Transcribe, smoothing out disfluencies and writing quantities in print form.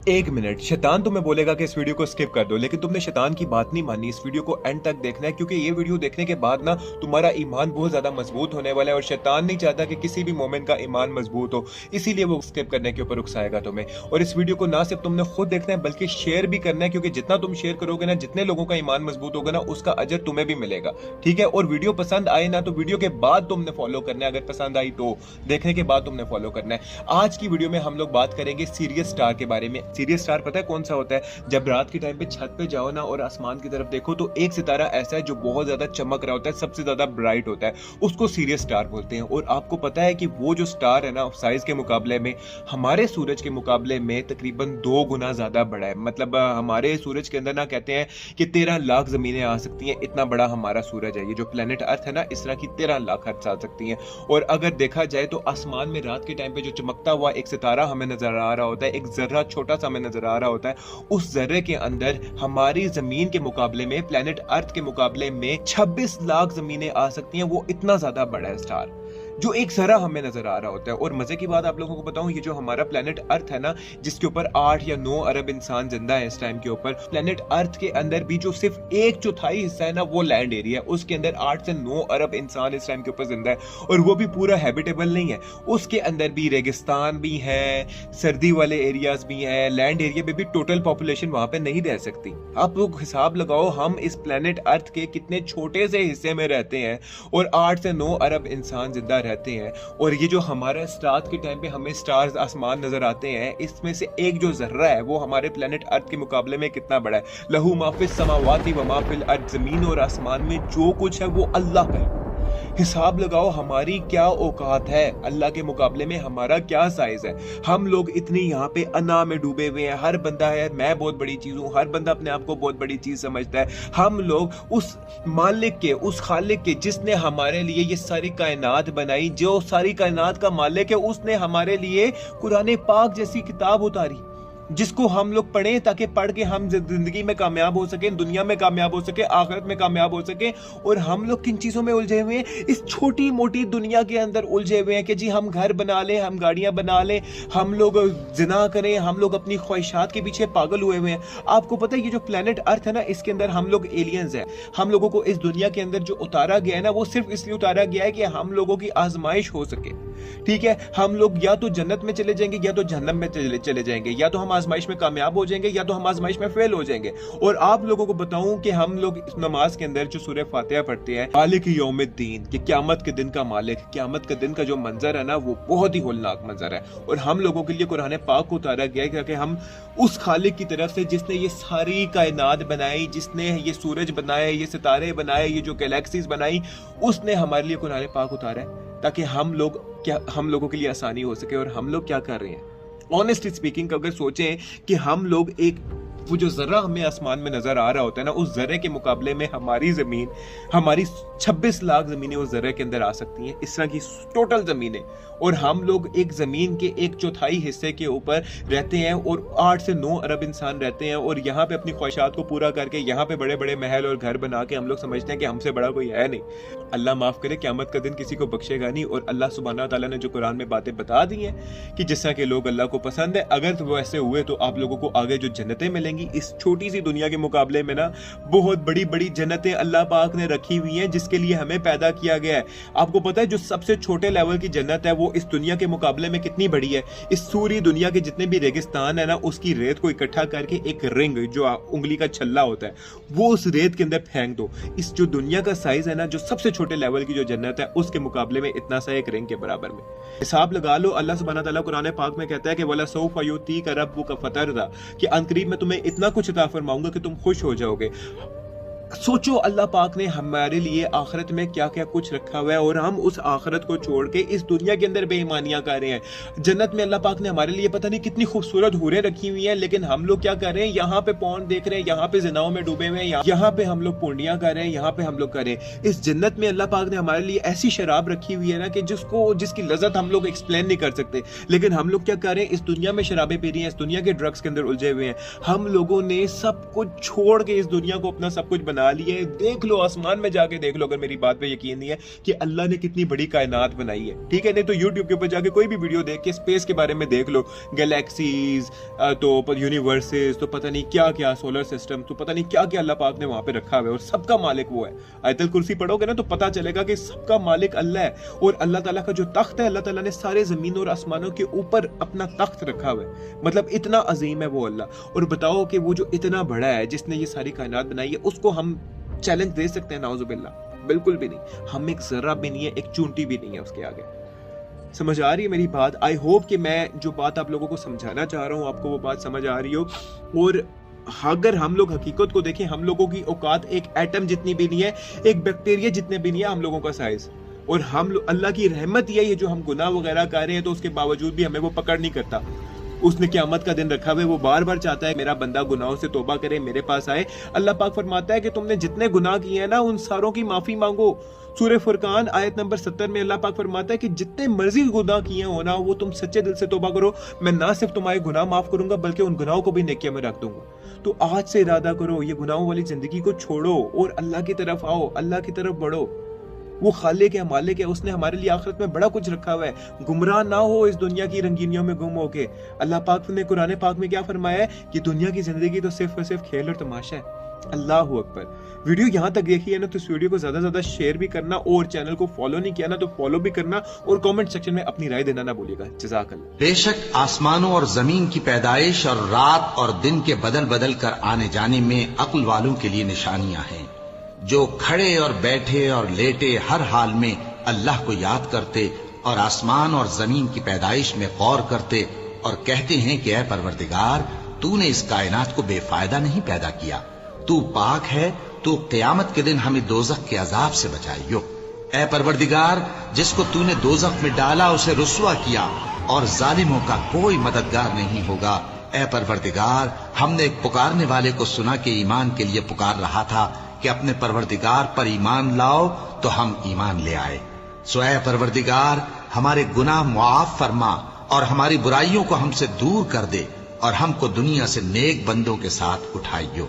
एक मिनट, शैतान तुम्हें बोलेगा कि इस वीडियो को स्किप कर दो, लेकिन तुमने शैतान की बात नहीं मानी। इस वीडियो को एंड तक देखना है, क्योंकि ये वीडियो देखने के बाद ना तुम्हारा ईमान बहुत ज्यादा मजबूत होने वाला है और शैतान नहीं चाहता कि किसी भी मोमेंट का ईमान मजबूत हो, इसीलिए वो स्किप करने के ऊपर उकसाएगा तुम्हें। और इस वीडियो को ना सिर्फ तुमने खुद देखना है बल्कि शेयर भी करना है, क्योंकि जितना तुम शेयर करोगे ना, जितने लोगों का ईमान मजबूत होगा ना, उसका अजर तुम्हें भी मिलेगा। ठीक है। और वीडियो पसंद आए ना तो वीडियो के बाद तुमने फॉलो करना है, अगर पसंद आई तो देखने के बाद तुमने फॉलो करना है। आज की वीडियो में हम लोग बात करेंगे सीरियस स्टार के बारे में। सीरियस स्टार पता है कौन सा होता है? जब रात के टाइम पे छत पे जाओ ना और आसमान की तरफ देखो तो एक सितारा ऐसा है जो बहुत ज्यादा चमक रहा होता है, सबसे ज्यादा ब्राइट होता है, उसको सीरियस स्टार बोलते हैं। और आपको पता है कि वो जो स्टार है ना, साइज के मुकाबले में हमारे सूरज के मुकाबले में तकरीबन 2 गुना ज्यादा बड़ा है। मतलब हमारे सूरज के अंदर ना कहते हैं कि 13 लाख जमीनें आ सकती हैं, इतना बड़ा हमारा सूरज है। ये जो प्लेनेट अर्थ है ना, इस तरह की 13 लाख अर्थ आ सकती हैं। और अगर देखा जाए तो आसमान में रात के टाइम पे जो चमकता हुआ एक सितारा हमें नजर आ रहा होता है, एक जर्रा छोटा सा हमें नजर आ रहा होता है, उस जर्रे के अंदर हमारी जमीन के मुकाबले में, प्लेनेट अर्थ के मुकाबले में 26 लाख जमीनें आ सकती हैं। वो इतना ज्यादा बड़ा है स्टार, जो एक जरा हमें नजर आ रहा होता है। और मजे की बात आप लोगों को बताऊं, ये जो हमारा प्लेनेट अर्थ है ना, जिसके ऊपर 8 या 9 अरब इंसान जिंदा है इस टाइम के ऊपर, प्लेनेट अर्थ के अंदर भी जो सिर्फ 1/4 हिस्सा है ना, वो लैंड एरिया है। उसके अंदर 8 से 9 अरब इंसान इस टाइम के ऊपर जिंदा है, और वो भी पूरा हैबिटेबल नहीं है। उसके अंदर भी रेगिस्तान भी है, सर्दी वाले एरियाज भी हैं, लैंड एरिया में भी टोटल पॉपुलेशन वहां पे नहीं रह सकती। आप लोग हिसाब लगाओ, हम इस प्लेनेट अर्थ के कितने छोटे से हिस्से में रहते हैं और 8 से 9 अरब इंसान जिंदा रहते हैं। और ये जो हमारा रात के टाइम पे हमें स्टार्स आसमान नजर आते हैं, इसमें से एक जो जर्रा है वो हमारे प्लेनेट अर्थ के मुकाबले में कितना बड़ा है। लहू माफिस समावाती व माफिल अर्थ, जमीन और आसमान में जो कुछ है वो अल्लाह का है। हिसाब लगाओ हमारी क्या औकात है, अल्लाह के मुकाबले में हमारा क्या साइज है। हम लोग इतनी यहाँ पे अना में डूबे हुए हैं। हर बंदा है मैं बहुत बड़ी चीज हूँ, हर बंदा अपने आप को बहुत बड़ी चीज समझता है। हम लोग उस मालिक के, उस खालिक के, जिसने हमारे लिए ये सारी कायनात बनाई, जो सारी कायनात का मालिक है, उसने हमारे लिए कुरान पाक जैसी किताब उतारी, जिसको हम लोग पढ़ें ताकि पढ़ के हम जिंदगी में कामयाब हो सके, दुनिया में कामयाब हो सके, आखिरत में कामयाब हो सके। और हम लोग किन चीजों में उलझे हुए हैं? इस छोटी मोटी दुनिया के अंदर उलझे हुए हैं कि जी हम घर बना लें, हम गाड़ियां बना लें, हम लोग जिना करें, हम लोग अपनी ख्वाहिशात के पीछे पागल हुए हुए हैं। आपको पता है ये जो प्लेनेट अर्थ है ना, इसके अंदर हम लोग एलियंस हैं। हम लोगों को इस दुनिया के अंदर जो उतारा गया है ना, वो सिर्फ इसलिए उतारा गया है कि हम लोगों की आजमाइश हो सके। ठीक है। हम लोग या तो जन्नत में चले जाएंगे या तो जहन्नम में चले जाएंगे, या तो हम आजमाइश में कामयाब हो जाएंगे या तो हम आजमाइश में फेल हो जाएंगे। और आप लोगों को बताऊं कि हम लोग इस नमाज के अंदर जो सूरह फातिहा पढ़ते हैं, मालिक यौमिद्दीन, कि क़यामत के दिन का मालिक, क़यामत के दिन का जो मंजर है ना, वो बहुत ही होलनाक मंजर है। और हम लोगों के लिए कुरान पाक को उतारा गया है कि हम उस खालिक की तरफ से, जिसने ये सारी कायनात बनाई, जिसने ये सूरज बनाए, ये सितारे बनाए, ये जो गैलेक्सीज बनाई, उसने हमारे लिए कुरान पाक उतारा है ताकि हम लोगों के लिए आसानी हो सके। और हम लोग क्या कर रहे हैं? ऑनेस्टली स्पीकिंग, अगर सोचें कि हम लोग वो जो जर्रा हमें आसमान में नजर आ रहा होता है ना, उस जर्रे के मुकाबले में हमारी जमीन, हमारी 26 लाख जमीनें उस जर्रे के अंदर आ सकती हैं, इस तरह की टोटल जमीनें। और हम लोग एक जमीन के 1/4 हिस्से के ऊपर रहते हैं और 8 से 9 अरब इंसान रहते हैं। और यहाँ पे अपनी ख्वाहिशात को पूरा करके यहाँ पे बड़े बड़े महल और घर बना के हम लोग समझते हैं कि हमसे बड़ा कोई है नहीं। अल्लाह माफ करे, क़यामत का दिन किसी को बख्शेगा नहीं। और अल्लाह सुब्हाना तआला ने जो कुरान में बातें बता दी हैं कि जिस तरह के लोग अल्लाह को पसंद है, अगर तो वो ऐसे हुए तो आप लोगों को आगे जो जन्नतें मिलेंगी, इस छोटी सी दुनिया के मुकाबले में ना बहुत बड़ी बड़ी जन्नतें अल्लाह पाक ने रखी हुई हैं, जिसके लिए हमें पैदा किया गया है। आपको पता है जो सबसे छोटे लेवल की जन्नत है वो इस दुनिया के मुकाबले में कितनी बड़ी है? इस सूरी दुनिया के जितने भी रेगिस्तान है ना, उसकी रेत को इकट्ठा करके एक रिंग, जो उंगली का छल्ला होता है, वो उस रेत के अंदर फेंक दो। इस जो दुनिया का साइज है ना, जो सबसे छोटे लेवल की जो जन्नत है, उसके मुकाबले में इतना सा एक रिंग के बराबर में। हिसाब लगा लो। अल्लाह सुब्हाना तआला कुरान पाक में कहता है कि वला सौफ युतीका रब्बुका फतरदा, कि अनकरीब मैं तुम्हें इतना कुछ अता फरमाऊंगा कि तुम खुश हो जाओगे। सोचो अल्लाह पाक ने हमारे लिए आखिरत में क्या क्या कुछ रखा हुआ है, और हम उस आखिरत को छोड़ के इस दुनिया के अंदर बेईमानियां कर रहे हैं। जन्नत में अल्लाह पाक ने हमारे लिए पता नहीं कितनी खूबसूरत हूरें रखी हुई हैं, लेकिन हम लोग क्या कर रहे हैं? यहाँ पे पॉर्न देख रहे हैं, यहाँ पे जिनाओं में डूबे हुए हैं, यहाँ पे हम लोग पुंडियां कर रहे हैं, यहाँ पे हम लोग कर रहे हैं। इस जन्नत में अल्लाह पाक ने हमारे लिए ऐसी शराब रखी हुई है ना कि जिसकी लज्जत हम लोग एक्सप्लेन नहीं कर सकते। लेकिन हम लोग क्या कर रहे हैं? इस दुनिया में शराबें पी रही हैं, इस दुनिया के ड्रग्स के अंदर उलझे हुए हैं। हम लोगों ने सब कुछ छोड़ के इस दुनिया को अपना सब कुछ बना बना ली है। देख लो, आसमान में जाके देख लो, अगर मेरी बात पे यकीन नहीं है कि अल्लाह ने कितनी बड़ी कायनात बनाई है, ठीक है। नहीं तो यूट्यूब के ऊपर जाके कोई भी वीडियो देख के स्पेस के बारे में देख लो, गैलेक्सीज, तो यूनिवर्सेस, तो पता नहीं क्या क्या, सोलर सिस्टम, तो पता नहीं क्या क्या अल्लाह पाक ने वहां पे रखा हुआ है, और सबका मालिक वो है। आयतल कुर्सी पढ़ोगे ना तो पता चलेगा कि सबका मालिक अल्लाह है, और अल्लाह ताला का जो तख्त है, अल्लाह ताला ने सारे जमीन और आसमानों के ऊपर अपना तख्त रखा हुआ है। मतलब इतना अजीम है वो अल्लाह। और बताओ कि वो जो इतना बड़ा है, जिसने ये सारी कायनात बनाई है, उसको हम चैलेंज दे सकते हैं? नाउजुबिल्लाह, बिल्कुल भी नहीं। हम एक जर्रा भी नहीं है, एक चूंटी भी नहीं है उसके आगे। समझ आ रही है मेरी बात? आई होप कि मैं जो बात आप लोगों को समझाना चाह रहा हूँ, आपको वो बात समझ आ रही हो। और अगर हम लोग हकीकत को देखें, हम लोगों की औकात एक एटम जितनी भी नहीं है, एक बैक्टीरिया जितने भी नहीं है हम लोगों का साइज। और हम अल्लाह की रहमत ये जो हम गुनाह वगैरह कर रहे हैं, तो उसके बावजूद भी हमें वो पकड़ नहीं करता। उसने क़यामत का दिन रखा हुआ है, वो बार बार चाहता है मेरा बंदा गुनाहों से तौबा करे, मेरे पास आए। अल्लाह पाक फरमाता है कि तुमने जितने गुनाह किए हैं ना, उन सारों की माफी मांगो। सूरह फुरकान आयत नंबर 70 में अल्लाह पाक फरमाता है कि जितने मर्जी गुनाह किए हो ना, वो तुम सच्चे दिल से तौबा करो, मैं ना सिर्फ तुम्हारे गुनाह माफ करूंगा, बल्कि उन गुनाहों को भी नेकियां में रख दूंगा। तो आज से इरादा करो, ये गुनाहों वाली जिंदगी को छोड़ो और अल्लाह की तरफ आओ, अल्लाह की तरफ बढ़ो। वो खालिक है, मालिक है, उसने हमारे लिए आखिरत में बड़ा कुछ रखा हुआ है। गुमराह ना हो इस दुनिया की रंगीनियों में गुम होके। अल्लाह पाक ने कुरान पाक में क्या फरमाया है कि दुनिया की जिंदगी तो सिर्फ और सिर्फ खेल और तमाशा है। अल्लाह अकबर। वीडियो यहाँ तक देखी है ना, तो इस वीडियो को ज्यादा ज्यादा शेयर भी करना, और चैनल को फॉलो नहीं किया ना तो फॉलो भी करना, और कमेंट सेक्शन में अपनी राय देना ना भूलिएगा। जज़ाकल्लाह। बेशक आसमानों और जमीन की पैदाइश और रात और दिन के बदल बदल कर आने जाने में अक्ल वालों के लिए निशानियां हैं, जो खड़े और बैठे और लेटे हर हाल में अल्लाह को याद करते और आसमान और जमीन की पैदाइश में गौर करते और कहते हैं कि ऐ परवरदिगार, तूने इस कायनात को बेफायदा नहीं पैदा किया, तू पाक है, तू क़यामत के दिन हमें दोज़ख के अजाब से बचाइयो। ऐ परवरदिगार, जिसको तूने दोज़ख में डाला उसे रुस्वा किया, और जालिमों का कोई मददगार नहीं होगा। ऐ परवरदिगार, हमने एक पुकारने वाले को सुना कि ईमान के लिए पुकार रहा था कि अपने परवरदिगार पर ईमान लाओ, तो हम ईमान ले आए। सो ऐ परवरदिगार, हमारे गुनाह मुआफ फरमा और हमारी बुराइयों को हमसे दूर कर दे, और हमको दुनिया से नेक बंदों के साथ उठाइयो।